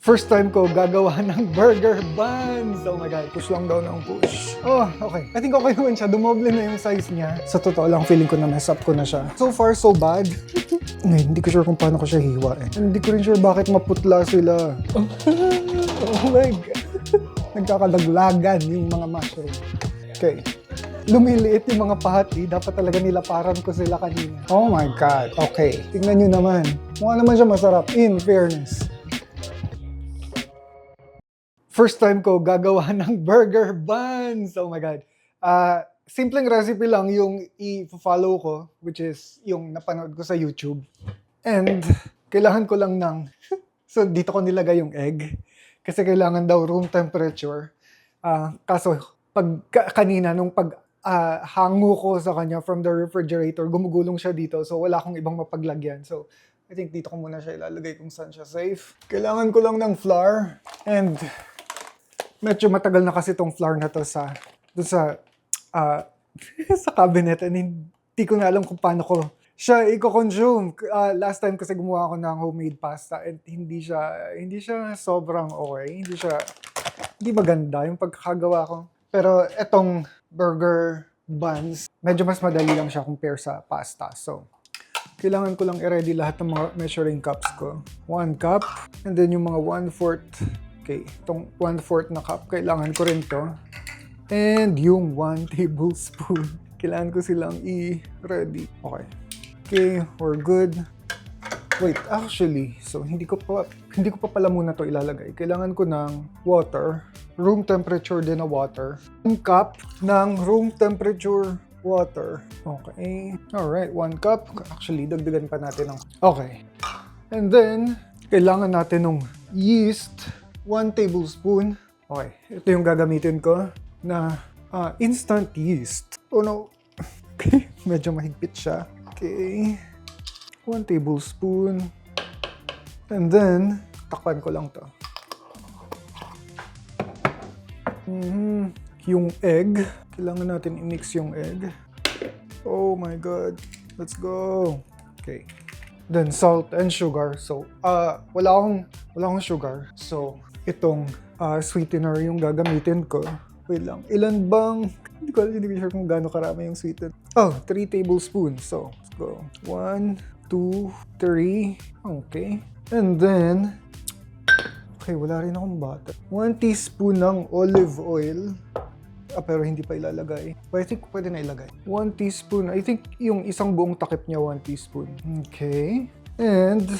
First time ko gagawa ng burger buns. Oh my God, push lang daw ng push. Oh, okay. I think okay naman siya. Dumoble na yung size niya. Sa totoo lang, feeling ko na mess up ko na siya. So far, so bad. Ngayon, hindi ko sure kung paano ko siya hihiwain. Hindi ko rin sure bakit maputla sila. Oh my God. Nagkakalaglagan yung mga mushroom. Okay. Lumiliit yung mga pati. Dapat talaga nilaparan ko sila kanina. Oh my God. Okay. Tingnan nyo naman. Mukha naman siya masarap. In fairness. First time ko gagawa ng burger buns. Oh my God. Simpleng recipe lang yung i-follow ko, which is yung napanood ko sa YouTube. And kailangan ko lang ng... So dito ko nilagay yung egg. Kasi kailangan daw room temperature. Kaso kanina nung hango ko sa kanya from the refrigerator, gumugulong siya dito. So wala akong ibang mapaglagyan. So I think dito ko muna siya ilalagay kung saan siya safe. Kailangan ko lang ng flour. And medyo matagal na kasi tong flour na to sa cabinet, and hindi ko na alam kung paano ko siya i-consume. Last time kasi gumawa ako ng homemade pasta and hindi siya sobrang okay. Hindi maganda yung pagkakagawa ko. Pero etong burger buns, medyo mas madali lang siya compare sa pasta. So, kailangan ko lang i-ready lahat ng mga measuring cups ko. 1 cup, and then yung mga 1/4. Okay, itong 1/4 na cup, kailangan ko rin to. And yung 1 tablespoon, kailangan ko silang i-ready. Okay, we're good. Wait, actually, so hindi ko pa pala muna to ilalagay. Kailangan ko ng water, room temperature din na water. 1 cup ng room temperature water. Okay, alright, 1 cup. Actually, dagdagan pa natin ng... Okay, and then, kailangan natin ng yeast, 1 tablespoon. Okay, ito yung gagamitin ko na instant yeast. Oh no. Okay, medyo mahigpit siya. Okay, 1 tablespoon. And then, takpan ko lang to. Yung egg, kailangan natin i-mix yung egg. Oh my God. Let's go. Okay. Then salt and sugar. So, wala akong sugar. So, itong sweetener yung gagamitin ko. Wait lang. Ilan bang... Hindi ko sure kung gaano karami yung sweetener. Oh, 3 tablespoons. So, let's go. 1, 2, 3. Okay. And then... Okay, wala rin akong butter. 1 teaspoon ng olive oil. Pero hindi pa ilalagay. But I think pwede na ilagay. 1 teaspoon. I think yung isang buong takip niya, 1 teaspoon. Okay. And...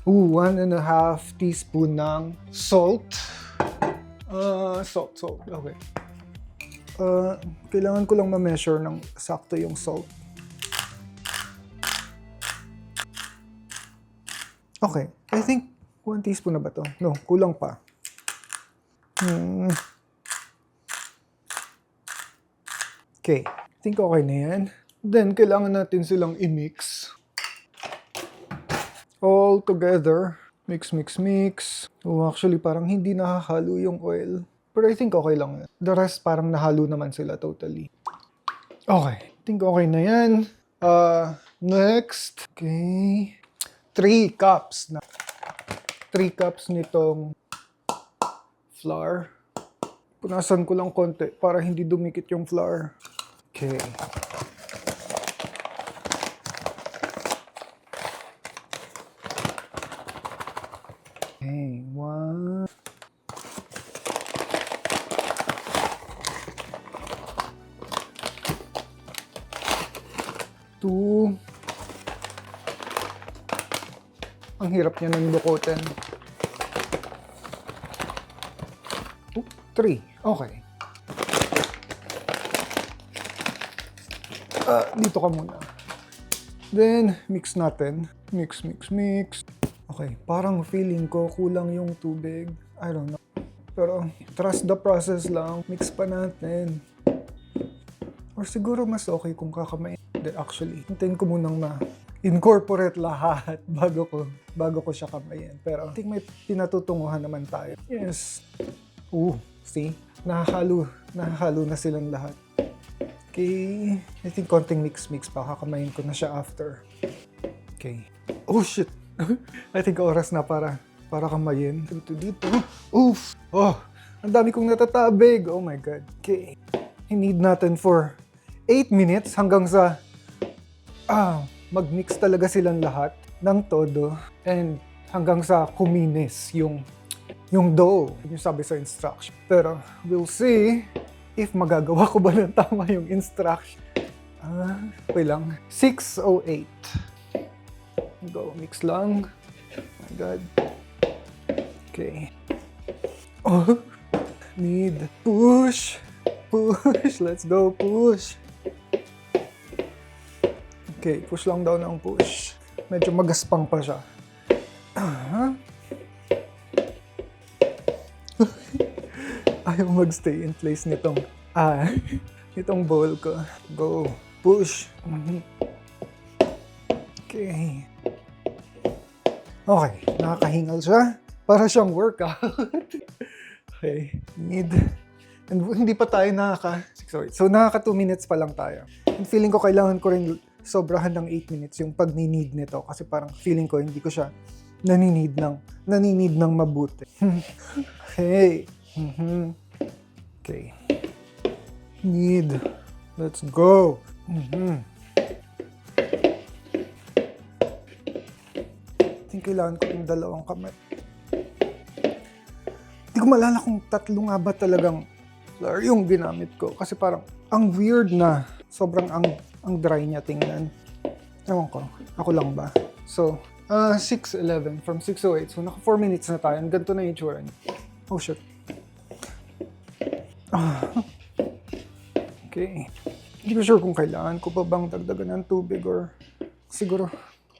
1.5 teaspoon ng salt. Salt. Okay. Kailangan ko lang ma-measure ng sakto yung salt. Okay. I think 1 teaspoon na ba to? No, kulang pa. Okay. I think okay na yan. Then, kailangan natin silang i-mix. All together. Mix. Oh, actually, parang hindi nakahalo yung oil. Pero I think okay lang yan. The rest, parang nahalo naman sila totally. Okay. I think okay na yan. Next. Okay. 3 cups na. 3 cups nitong flour. Punasan ko lang konti para hindi dumikit yung flour. Okay. Okay, 1. 2. Ang hirap niya nang dukutin. 3. Okay. Dito ka muna. Then, mix natin. Mix. Okay, parang feeling ko kulang yung tubig. I don't know. Pero, trust the process lang. Mix pa natin. Or siguro mas okay kung kakamain. Actually, hintayin ko munang ma-incorporate lahat bago ko siya kamayin. Pero, I think may pinatutunguhan naman tayo. Yes. See? Nahahalo na silang lahat. Okay. I think konting mix pa. Kakamayin ko na siya after. Okay. Oh shit! I think oras na para para kamayin. Dito. Oof! Oh, ang dami kong natatabig. Oh my God. Okay. I-need natin for 8 minutes hanggang sa mag-mix talaga silang lahat ng todo and hanggang sa kuminis yung dough. Yung sabi sa instruction. Pero we'll see if magagawa ko ba ng tama yung instruction. Okay lang. 6:08. Go, mix lang. Oh my God. Okay. Oh, need push. Push. Let's go, push. Okay, push lang daw ng push. Medyo magaspang pa siya. Ayaw magstay in place nitong bowl ko. Go. Push. Okay. Okay. Nakakahingal siya. Para siyang workout. Okay. And hindi pa tayo So, nakaka 2 minutes pa lang tayo. And feeling ko kailangan ko rin sobrahan ng 8 minutes yung pag-need nito. Kasi parang feeling ko hindi ko siya naninid ng mabuti. Okay. Okay. Let's go. I think kailangan ko yung dalawang kamay. Hindi ko maalala kung 3 nga ba talagang flour yung ginamit ko. Kasi parang ang weird na sobrang ang dry niya tingnan. Ewan ko. Ako lang ba? So, 6:11 from 6:08. So, naka 4 minutes na tayo. Ganito na yung itsura niya. Oh, shit. Okay. Hindi ko sure kung kailangan ko pa bang dagdagan ng tubig or siguro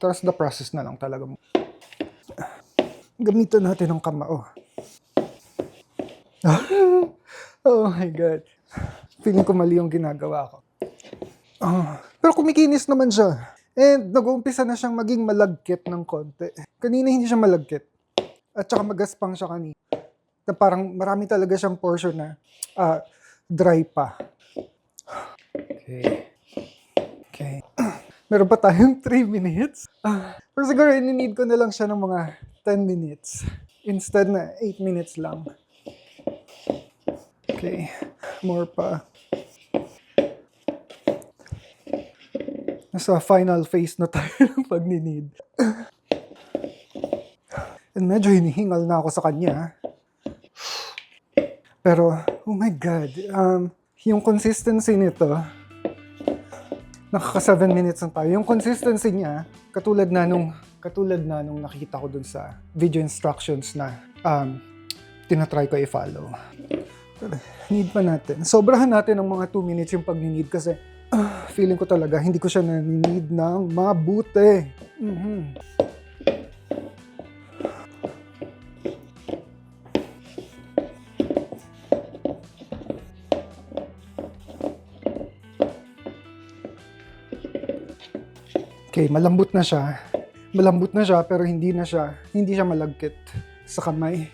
trust the process na lang talaga. Gamitan natin ng kamao. Oh my God. Feeling ko mali yung ginagawa ko. Pero kumikinis naman siya. And nag-uumpisa na siyang maging malagkit ng konti. Kanina hindi siya malagkit. At saka magaspang siya kanina. Na parang marami talaga siyang portion na dry pa. Okay. Meron pa tayong 3 minutes. Pero siguro need ko na lang siya ng mga 10 minutes. Instead na 8 minutes lang. Okay. More pa. Nasa final phase na tayo ng pag-need. And medyo hinihingal na ako sa kanya. Pero, oh my God. Yung consistency nito, nakaka 7 minutes na tayo. Yung consistency niya, katulad na nung nakita ko dun sa video instructions na tinatry ko i-follow. Need pa natin. Sobrahan natin ng mga 2 minutes yung pag-need kasi feeling ko talaga hindi ko siya na-need ng mabuti. Okay, malambot na siya. Malambot na siya pero hindi siya malagkit sa kamay.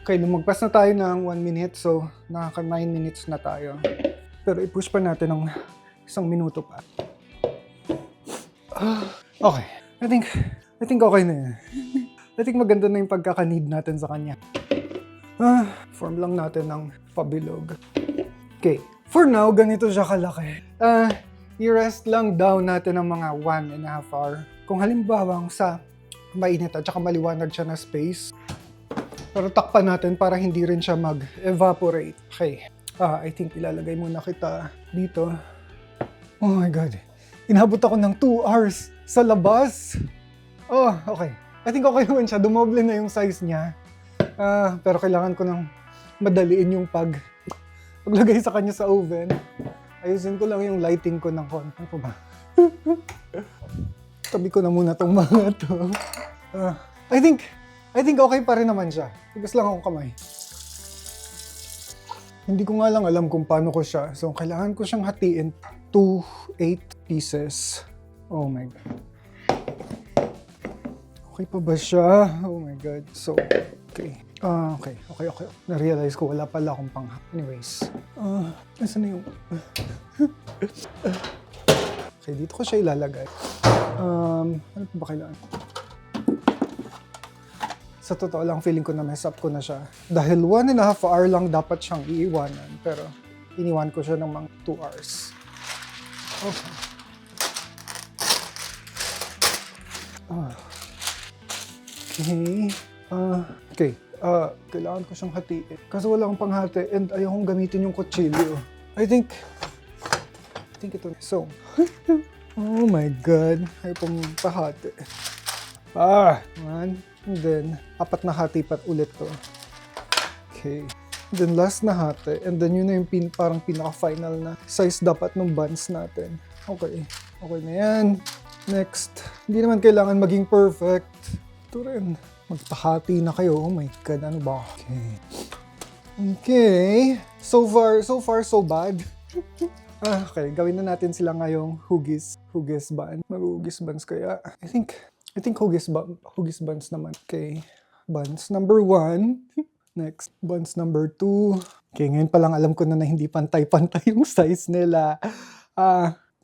Okay, lumagpas na tayo ng 1 minute so nakaka 9 minutes na tayo. Pero i-push pa natin ng 1 minuto pa. Okay, I think okay na yan. I think maganda na yung pagkaka-need natin sa kanya. Form lang natin ng pabilog. Okay, for now, ganito siya kalaki. I-rest lang down natin ng mga 1.5 hour. Kung halimbawang sa mainit at saka maliwanag siya na space, pero takpan natin para hindi rin siya mag-evaporate. Okay. I think ilalagay muna kita dito. Oh my God. Inabot ako ng 2 hours sa labas. Oh, okay. I think okay naman siya. Dumoble na yung size niya. Pero kailangan ko nang madaliin yung paglagay sa kanya sa oven. Ayusin ko lang yung lighting ko ng konti. Ano ba? Tabi ko na muna tong mga to. I think okay pa rin naman siya. Tigas lang akong kamay. Hindi ko nga lang alam kung paano ko siya. So, kailangan ko siyang hatiin to 8 pieces. Oh my God. Okay pa ba siya? Oh my God. So, okay. Okay. Na-realize ko wala pala akong panghap. Anyways. Nasaan na yung... Okay, dito ko siya ilalagay. Ano pa ba kailangan? Sa totoo lang, feeling ko na mess up ko na siya. Dahil 1.5 hour lang dapat siyang iiwanan. Pero iniwan ko siya ng mga 2 hours. Okay. Okay. Kailangan ko siyang hatiin. Kasi wala akong panghati and ayaw kong gamitin yung kutsilyo. I think ito. So, oh my God. Ayaw pong pahati. 1. And then, 4 na hati pa ulit to. Okay. And then, last na hati. And then, yun na yung parang pinaka-final na size dapat ng buns natin. Okay. Okay na yan. Next. Hindi naman kailangan maging perfect. Ito rin. Magpahati na kayo. Oh my God. Ano ba? Okay. Okay. So far, so bad. Okay. Gawin na natin sila ngayong hugis bun. Mag-hugis buns kaya. I think hugis buns naman. Okay. Buns number 1. Next. Buns number 2. Okay. Ngayon pa lang alam ko na hindi pantay-pantay yung size nila.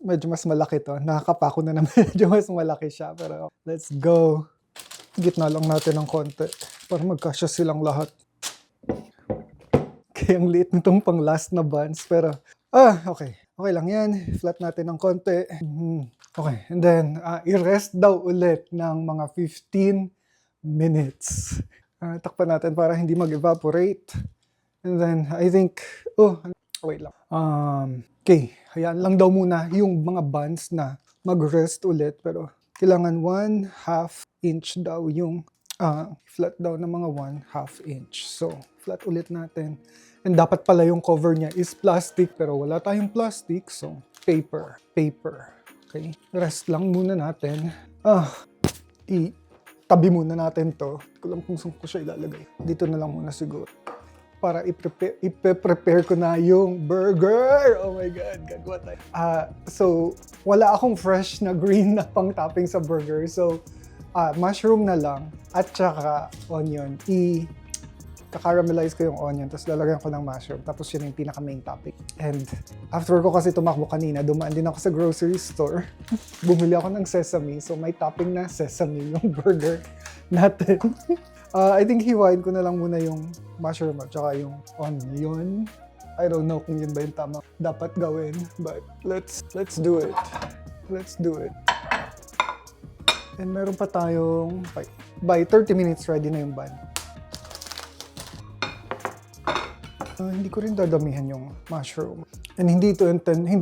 Medyo mas malaki to. Nakakapako na medyo mas malaki siya. Pero let's go. Gitna lang natin ng konti para magkasya silang lahat. Kaya ang liit nitong pang last na buns. Pero, okay. Okay lang yan. Flat natin ng konti. Okay. And then, i-rest daw ulit ng mga 15 minutes. Takpan natin para hindi mag-evaporate. And then, I think, wait lang. Okay. Hayaan lang daw muna yung mga buns na mag-rest ulit. Pero, kailangan 1/2 inch daw yung flat daw ng mga 1/2 inch. So, flat ulit natin. And dapat pala yung cover niya is plastic pero wala tayong plastic. So, paper. Okay? Rest lang muna natin. Itabi muna natin to. Hindi ko lang kung saan ko siya ilalagay. Dito na lang muna siguro. Para i-prepare ko na yung burger. Oh my God, gagawa tayo. So, wala akong fresh na green na pang topping sa burger. So, mushroom na lang at saka onion. Kakaramelize ko yung onion, tapos lalagyan ko ng mushroom. Tapos yun yung pinaka-main topic. And after ko kasi tumakbo kanina, dumaan din ako sa grocery store. Bumili ako ng sesame. So, may topping na sesame yung burger natin. I think hiwain ko na lang muna yung mushroom at saka yung onion. I don't know kung yun ba yung tama dapat gawin, but let's do it. Let's do it. And meron pa tayong by 30 minutes ready na yung bun. Hindi ko rin dadamihan yung mushroom. And hindi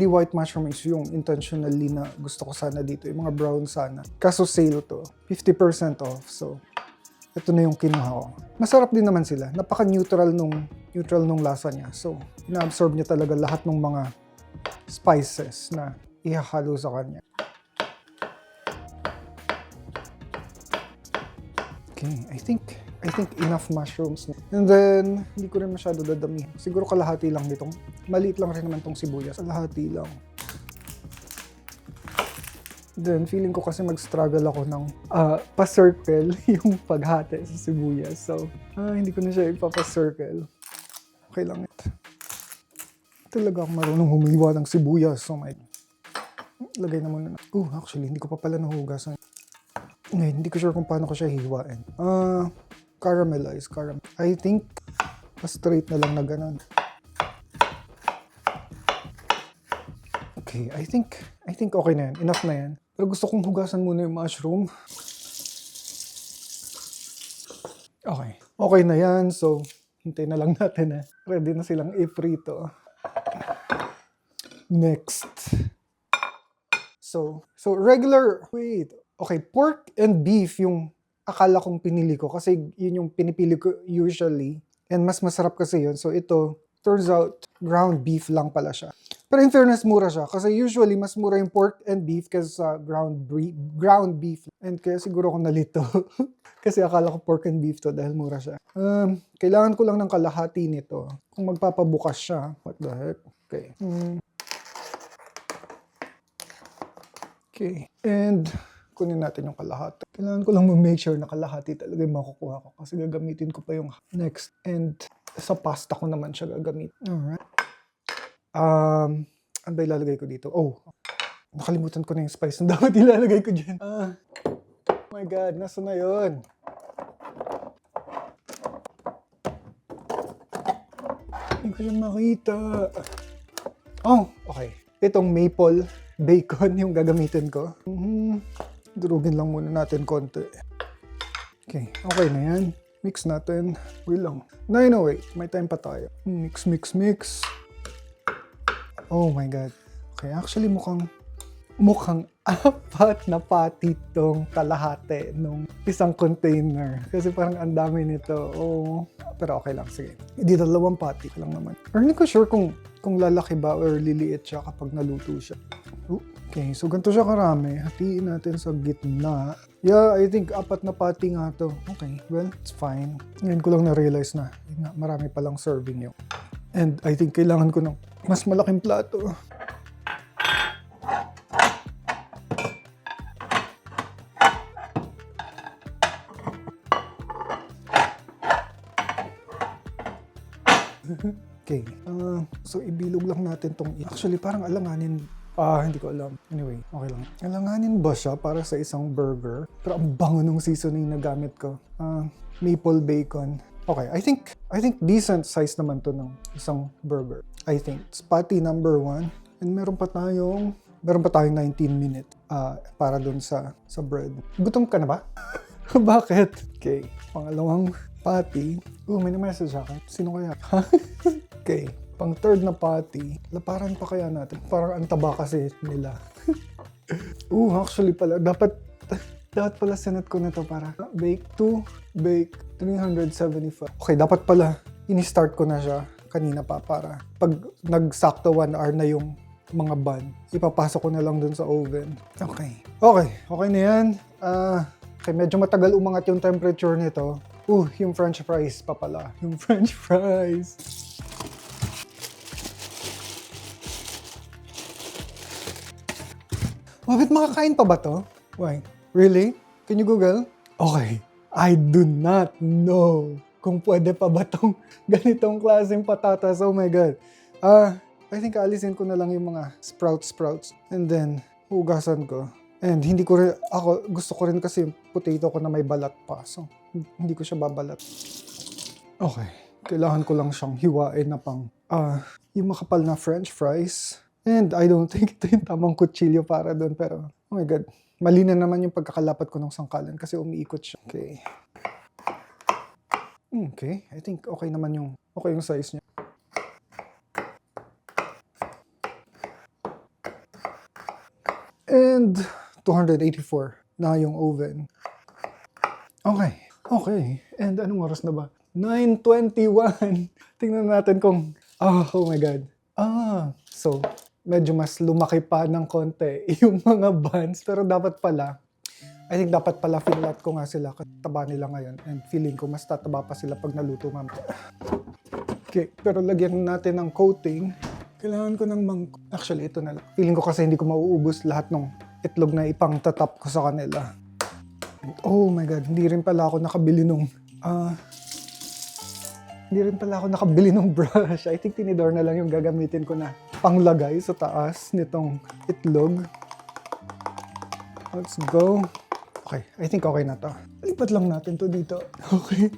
white mushroom is yung intentionally na gusto ko sana dito. Yung mga brown sana. Kaso sale to. 50% off. So, ito na yung kinuha ko. Masarap din naman sila. Napaka-neutral nung lasa niya. So, ina-absorb niya talaga lahat ng mga spices na ihahalo sa kanya. Okay, I think enough mushrooms. And then, hindi ko rin masyado dadamihan. Siguro kalahati lang nitong. Maliit lang rin naman tong sibuyas. Kalahati lang. Then, feeling ko kasi mag-struggle ako ng pa-circle yung paghati sa sibuyas. So, hindi ko na siya ipapa-circle. Okay lang ito. Talaga ako marunong humiwa ng sibuyas. So, lagay na muna. Actually, hindi ko pa pala nahugasan. Ngayon, hindi ko sure kung paano ko siya hiwain. Caramelize. I think, straight na lang na ganun. Okay, I think okay na yan. Enough na yan. Pero gusto kong hugasan muna yung mushroom. Okay na yan. So, hintay na lang natin ready na silang i-prito. Next. So regular, okay, pork and beef yung akala kong pinili ko kasi yun yung pinipili ko usually. And mas masarap kasi yun. So ito, turns out, ground beef lang pala siya. Pero in fairness, mura siya. Kasi usually, mas mura yung pork and beef kaysa ground beef. And kaya siguro ako nalito. Kasi akala ko pork and beef to dahil mura siya. Kailangan ko lang ng kalahati nito. Kung magpapabukas siya. What the heck? Okay. Okay. And kunin natin yung kalahati. Kailangan ko lang make sure na kalahati talaga yung makukuha ko. Kasi gagamitin ko pa yung next. And sa pasta ko naman siya gagamit. Alright. Ano ba ilalagay ko dito? Nakalimutan ko na yung spice na dapat ilalagay ko dyan. Oh my God, nasa na yun? Hindi ko siya makita. Oh, okay. Itong maple bacon yung gagamitin ko. Durugin lang muna natin konti. Okay, okay na yan. Mix natin. Wait lang. 9:08. May time pa tayo. Mix, mix, mix. Oh my God. Okay, actually mukhang 4 na patty tong kalahati nung isang container. Kasi parang ang dami nito. Oh, pero okay lang. Sige. Hindi 2 patty lang naman. Or hindi ko sure kung lalaki ba or liliit siya kapag naluto siya. Okay, so ganito siya karami. Hatiin natin sa gitna. Yeah, I think 4 na patty nga to. Okay, well, it's fine. Ngayon ko lang na-realize na marami palang serving yun. And I think kailangan ko ng mas malaking plato. Okay. So ibilog lang natin tong actually parang alanganin. Hindi ko alam. Anyway, okay lang. Alanganin ba siya para sa isang burger? Pero ang bango nung seasoning na gamit ko. Maple bacon. Okay, I think decent size naman to ng isang burger. I think. It's patty number 1. And meron pa tayong 19 minutes para dun sa bread. Gutom ka na ba? Bakit? Okay. Pangalawang patty. May na-message akin. Sino kaya? Okay. Pang third na patty. Laparan pa kaya natin? Parang ang taba kasi nila. Actually pala. Dapat pala sinat ko na to para bake 2, bake 375. Okay, dapat pala ini-start ko na siya kanina pa para pag nagsakto 1 hour na yung mga bun, ipapasok ko na lang dun sa oven. Okay na yan. Okay, medyo matagal umangat yung temperature nito. Yung french fries pa pala. Yung french fries. Bakit makakain pa ba to? Why? Really? Can you Google? Okay. I do not know kung pwede pa ba tong ganitong klaseng patatas. Oh my God. I think alisin ko na lang yung mga sprouts. And then, hugasan ko. And gusto ko rin kasi yung potato ko na may balat pa. So, hindi ko siya babalat. Okay. Kailangan ko lang siyang hiwain na pang yung makapal na french fries. And I don't think ito yung tamang kutsilyo para doon. Pero, oh my God. Mali na naman yung pagkakalapat ko ng sangkalan kasi umiikot siya. Okay. Okay. I think okay naman yung size niya. And 284 na yung oven. Okay. And anong oras na ba? 9:21. Tingnan natin kung... Oh my God. So, medyo mas lumaki pa ng konti yung mga buns. Pero dapat pala fill-out ko nga sila. Taba nila ngayon. And feeling ko mas tataba pa sila pag naluto mamaya. Okay, pero lagyan natin ng coating. Kailangan ko ng actually, ito na lang. Feeling ko kasi hindi ko mauubos lahat ng itlog na ipang tatap ko sa kanila. Oh my God, hindi rin pala ako nakabili ng brush. I think tinidor na lang yung gagamitin ko na panglagay sa taas nitong itlog. Let's go. Okay, I think okay na to. Lipat lang natin to dito. Okay.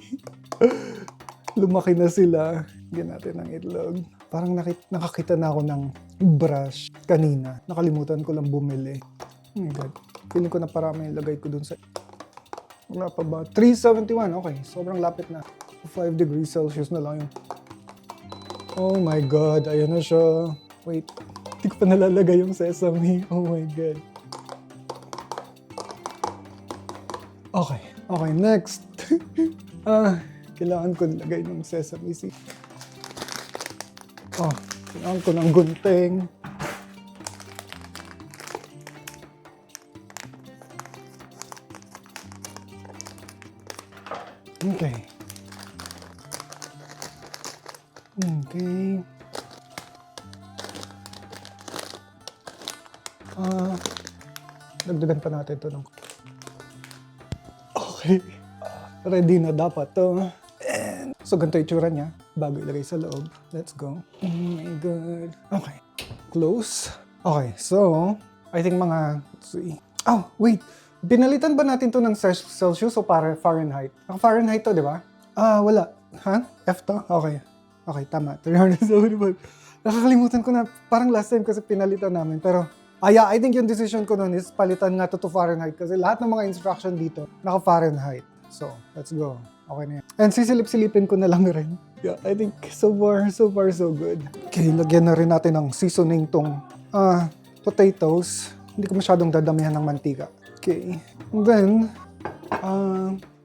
Lumaki na sila. Lagyan natin ng itlog. Parang nakakita na ako ng brush kanina. Nakalimutan ko lang bumili. Oh my God. Feeling ko na parami yung lagay ko dun sa... Wala pa ba? 371. Okay, sobrang lapit na. 5 degrees Celsius na lang yung... Oh my God, ayan na siya. Wait, hindi ko pa nalalagay yung sesame. Oh my God. Okay, next. Kailangan ko nilagay ng sesame seed. Kailangan ko ng gunting. Okay. Dagdagan pa natin ito ng... Okay. Ready na dapat to. And so, ganito yung tsura niya bago ilagay sa loob. Let's go. Oh my God. Okay. Close. Okay, so, I think mga... Let's see. Wait. Pinalitan ba natin to ng Celsius o para Fahrenheit? Fahrenheit to, di ba? Wala. F to? Okay. Okay, tama. 375. Nakakalimutan ko na, parang last time kasi pinalitan namin. Pero, yeah, I think yung decision ko nun is palitan nga to Fahrenheit kasi lahat ng mga instruction dito, naka-Fahrenheit. So, let's go. Okay na yan. And sisilip-silipin ko na lang rin. Yeah, I think so far, so good. Okay, lagyan na rin natin ng seasoning tong potatoes. Hindi ko masyadong dadamihan ng mantika. Okay. And then,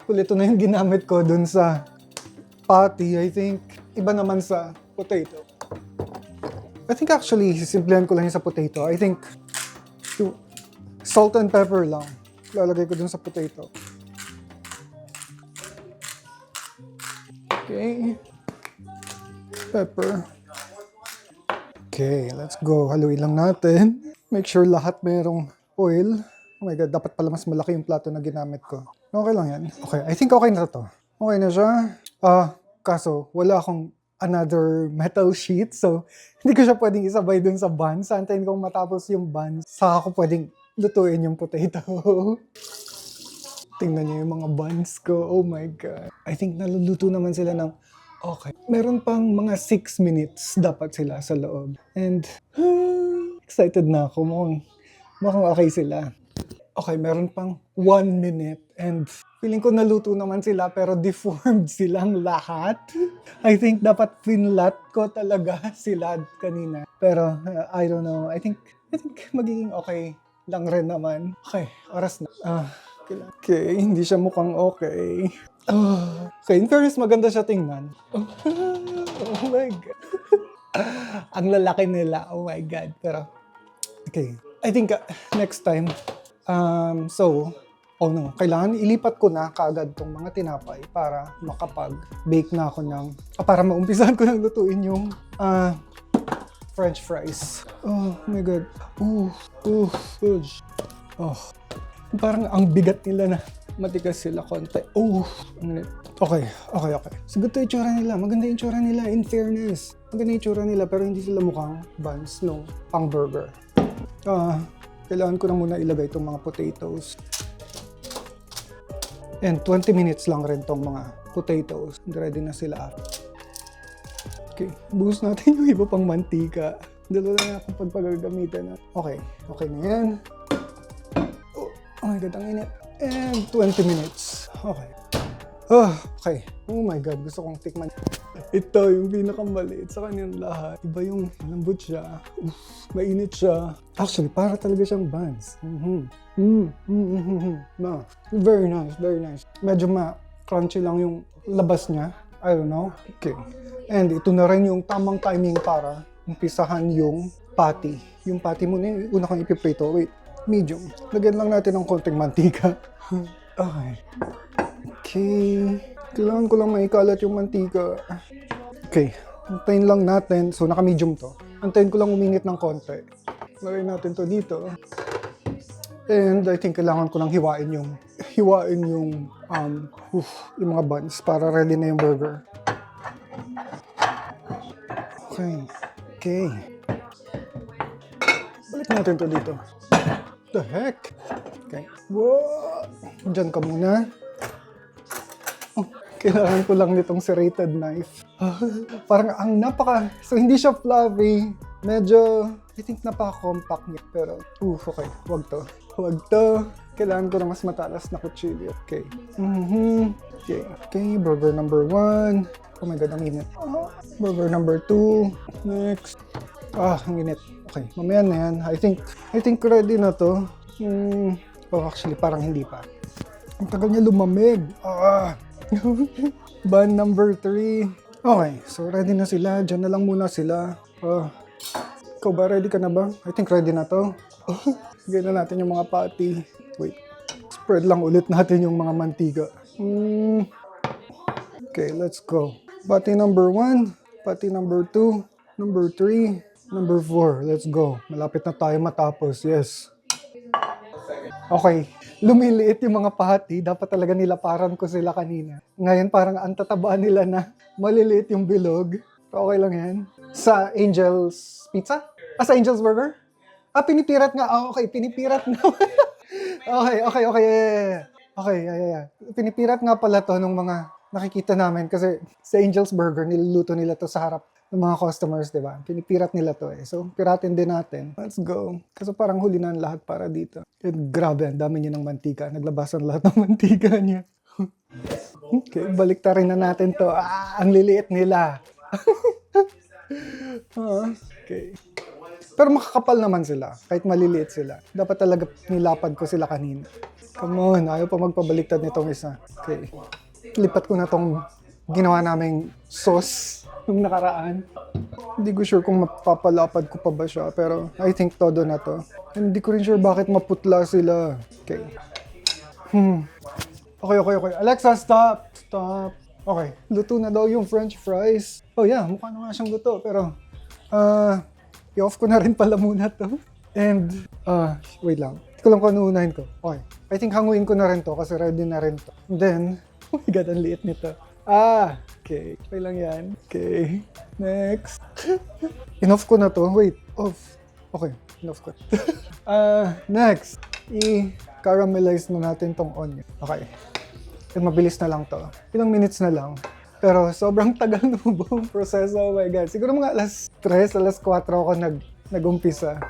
ito na yung ginamit ko dun sa patty. I think, iba naman sa potato. I think actually, sisimplihan ko lang yung sa potato. I think, salt and pepper lang. Lalagay ko dun sa potato. Okay. Pepper. Okay, let's go. Haluin lang natin. Make sure lahat merong oil. Oh my God, dapat pala mas malaki yung plato na ginamit ko. Okay lang yan. Okay, I think okay na to. Okay na siya. Kaso, wala akong another metal sheet. So, hindi ko siya pwedeng isabay dun sa buns. Antayin kong matapos yung buns. Saka ko pwedeng lutuin yung potato. Tingnan niyo yung mga buns ko. Oh my God. I think naluluto naman sila ng okay. Meron pang mga 6 minutes dapat sila sa loob. And, excited na ako. Mukhang okay sila. Okay, meron pang 1 minute. And feeling ko naluto naman sila pero deformed silang lahat. I think dapat pinlat ko talaga sila kanina. Pero I don't know. I think magiging okay lang rin naman. Okay, oras na. Okay, hindi siya mukhang okay. Okay, in fairness, maganda siya tingnan. Oh my God. Ang lalaki nila. Oh my God. Pero, okay. I think next time, kailangan ilipat ko na kaagad tong mga tinapay para makapag-bake na ako ng, para maumpisahan ko ng lutuin yung French fries. Oh my God. Parang ang bigat nila na matigas sila konti. Okay. So, ganito yung tsura nila. Maganda yung tsura nila, in fairness. Maganda yung tsura nila, pero hindi sila mukhang buns, no? Pang burger. Kailangan ko na muna ilagay itong mga potatoes. And 20 minutes lang rin itong mga potatoes. Ready na sila. Okay, buhos natin yung iba pang mantika. Dalawa na akong pagpagagamitan. Okay na yan. Oh my God, ang init. And 20 minutes. Okay. Okay. Oh my God, gusto kong tikman. Ito yung pinakamaliit sa kanyang lahat. Iba yung lambot siya. Mainit siya. Actually, para talaga siyang buns. Very nice. Medyo crunchy lang yung labas niya. I don't know. Okay. And ito na rin yung tamang timing para umpisahan yung patty. Yung patty mo na yung una kang ipiprito. Wait. Medium. Lagyan lang natin ng konting mantika. Okay. Kailangan ko lang maikalat yung mantika. Okay. Antayin lang natin. So, naka-medium to. Antayin ko lang uminit ng konti. Lagay natin to dito. And I think kailangan ko lang hiwain yung mga buns para ready na yung burger. Okay. Balik natin to dito. The heck? Okay. Whoa! Diyan ka muna. Kailangan ko lang nitong serrated knife. Parang so hindi siya fluffy. Medyo, I think napaka-compact niya. Pero, okay. Wag to. Kailangan ko na mas matalas na kutsilyo. Okay. Okay, burger number 1. Oh my God, ang init. Burger number 2. Next. Ang init. Okay, mamaya na yan. I think ready na to. Actually, parang hindi pa. Ang tagal niya lumamig. Bun number 3. Okay, so ready na sila. Diyan na lang muna sila. Ikaw ba? Ready ka na ba? I think ready na to. Gawin na natin yung mga patty. Wait. Spread lang ulit natin yung mga mantika. Okay, let's go. Patty number 1. Patty number 2. Number 3. Number 4, let's go. Malapit na tayo matapos, yes. Okay, lumiliit yung mga patty. Dapat talaga nilaparan ko sila kanina. Ngayon parang ang tatabaan nila na maliliit yung bilog. Okay lang yan. Sa Angel's Pizza? Sa Angel's Burger? Pinipirat nga. Okay, pinipirat na. Okay. Yeah. Pinipirat nga pala to ng mga nakikita namin kasi sa Angel's Burger, niluluto nila to sa harap ng mga customers, di ba? Pinipirat nila to eh. So, piratin din natin. Let's go. Kasi parang huli na ang lahat para dito. And grabe, ang dami niya ng mantika. Naglabasan lahat ng mantika niya. Okay, baliktarin na natin to. Ang liliit nila. Okay. Pero makakapal naman sila, kahit maliliit sila. Dapat talaga nilapad ko sila kanina. Come on, ayaw pa magpabaliktad nitong isa. Okay. Lipat ko na tong ginawa naming sauce nung nakaraan. Hindi ko sure kung mapapalapad ko pa ba siya, pero I think todo na to. And hindi ko rin sure bakit maputla sila. Okay. Okay. Alexa, stop! Stop. Okay, luto na daw yung french fries. Oh yeah, mukha na nga siyang luto, pero i-off ko na rin pala muna to. And, wait lang. Hindi ko lang kung ano unahin ko. Okay. I think hanguin ko na rin to kasi ready na rin to. And then, oh my god, ang liit nito. Okay. Okay lang yan. Okay. Next. In-off ko na to. Wait, off. Okay, in-off ko. Next. I-caramelize na natin tong onion. Okay. And mabilis na lang to. Ilang minutes na lang. Pero sobrang tagal na buong proseso. Oh my God. Siguro mga alas 3, alas 4 ako nag-umpisa.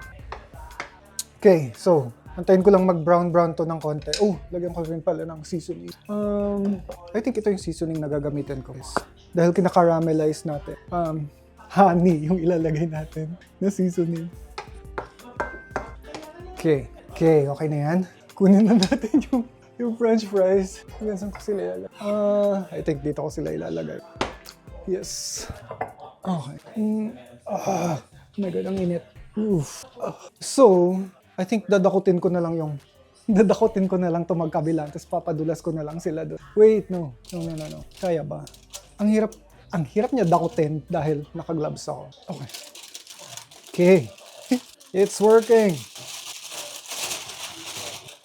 Okay, so, antayin ko lang mag-brown to ng konti. Oh, lagyan ko rin pala ng seasoning. I think ito yung seasoning na gagamitin ko. Dahil kinakaramelize natin. Honey yung ilalagay natin na seasoning. Okay, okay na yan. Kunin na natin yung french fries. Saan ko sila ilalagay? I think dito ko sila ilalagay. Yes. Okay. Oh my God, ang init. So, I think dadakutin ko na lang to magkabila, tapos papadulas ko na lang sila doon. Wait, no. Kaya ba? Ang hirap niya dakutin dahil naka-gloves ako. Okay. It's working.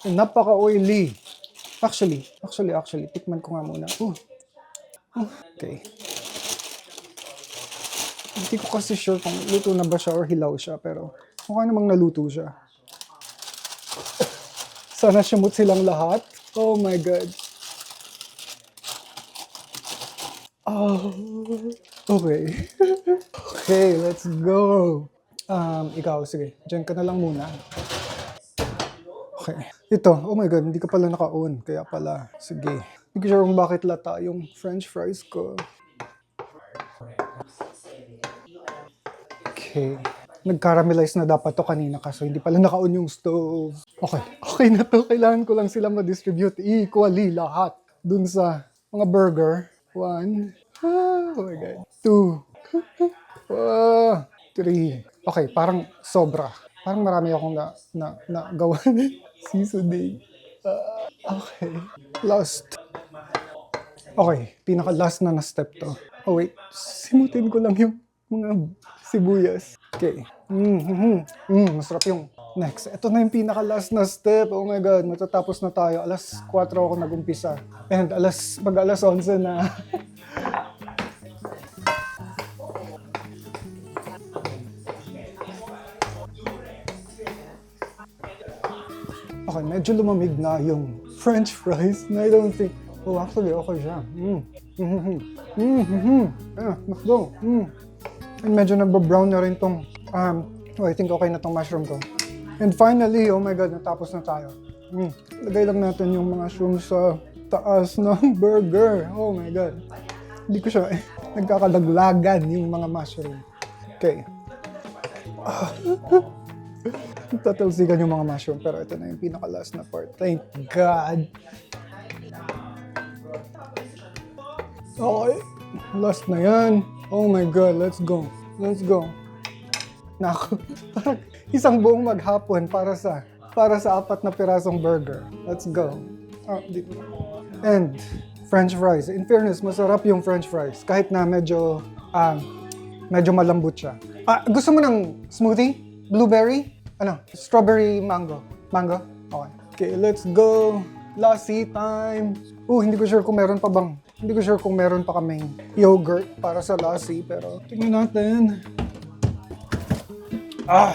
Napaka-oily. Actually, tikman ko nga muna. Okay. Hindi ko kasi sure kung luto na ba siya or hilaw siya, pero mukha namang naluto siya. Sana sumut silang lahat. Oh my God. Okay. Okay, let's go. Ikaw, sige. Diyan ka na lang muna. Okay. Ito, oh my God, hindi ka pala naka-on. Kaya pala, sige. Hindi ko sure kung bakit lata yung french fries ko. Okay. Nag-caramelize na dapat to kanina kaso hindi pala naka-on yung stove. Okay na to. Kailangan ko lang sila ma-distribute equally lahat dun sa mga burger. 1. Oh my God. 2. 3. Okay, parang sobra. Parang marami akong nagawa seasoning. Okay. Last. Okay, pinaka-last na step to. Oh wait, simutin ko lang yung mga sibuyas. Okay. Masarap yung next. Ito na yung pinaka-last na step. Oh my God, matatapos na tayo. Alas 4 ako nag-umpisa. And mag-alas 11 na. Okay, medyo lumamig na yung french fries. I don't think... Oh, actually, okay siya. Let's go. And medyo nagba-brown na rin tong... I think okay na tong mushroom ko. And finally, oh my God, natapos na tayo. Lagay lang natin yung mga shrooms sa taas ng burger. Oh my God. Hindi ko siya... nagkakadaglagan yung mga mushroom. Okay. Tatalsikan yung mga mushroom, pero ito na yung pinaka-last na part. Thank God. Okay. Last na yan. Oh my God, let's go. Let's go. Naku, parang isang buong maghapon para sa 4 na pirasong burger. Let's go. Dito. And french fries. In fairness, masarap yung french fries. Kahit na medyo malambot siya. Gusto mo ng smoothie? Blueberry? Strawberry mango. Mango? Okay. Okay, let's go. Lassi time. Hindi ko sure kung meron pa kaming yogurt para sa lassi, pero tingnan natin. 1,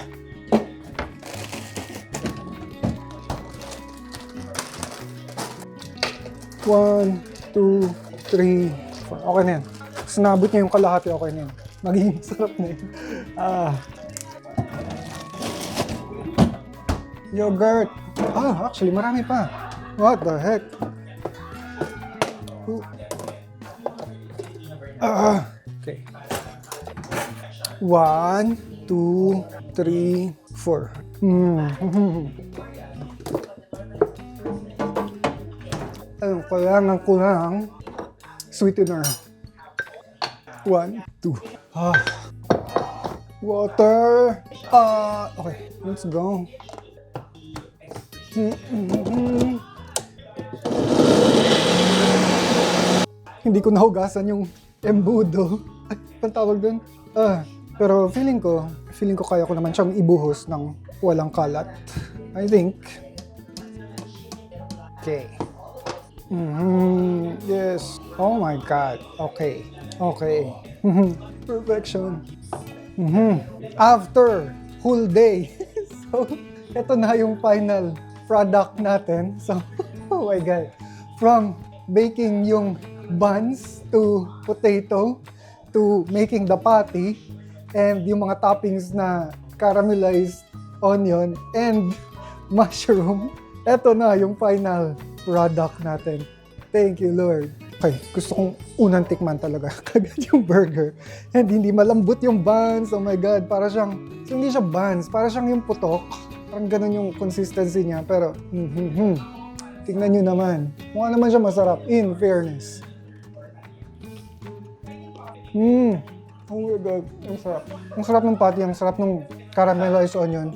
2, 3. 3, 4. Okay na yan. Sinabot niya yung kalahati, okay na yan. Magiging sarap na yun. Yogurt. Actually, marami pa. What the heck? Okay. 1, 2, 3, 4. Kailangan ko ng sweetener. 1, 2. Water. Okay, let's go. Hindi ko nahugasan yung embudo. Ang tawag dun? Pero feeling ko kaya ko naman siyang ibuhos ng walang kalat. I think. Okay. Yes. Oh my God. Okay. Perfection. After whole day. So, ito na yung final product natin. So, oh my God. From baking yung buns to potato to making the patty and yung mga toppings na caramelized onion and mushroom. Ito na yung final product natin. Thank you, Lord. Okay, gusto kong unang tikman talaga kagad yung burger. And hindi malambot yung buns. Oh my God, para siyang, hindi siya buns, para siyang yung putok. Parang ganun yung consistency niya. Pero, tingnan nyo naman. Mukha naman siya masarap, in fairness. Oh my God, ang sarap. Ang sarap ng patty, ang sarap ng caramelized onion.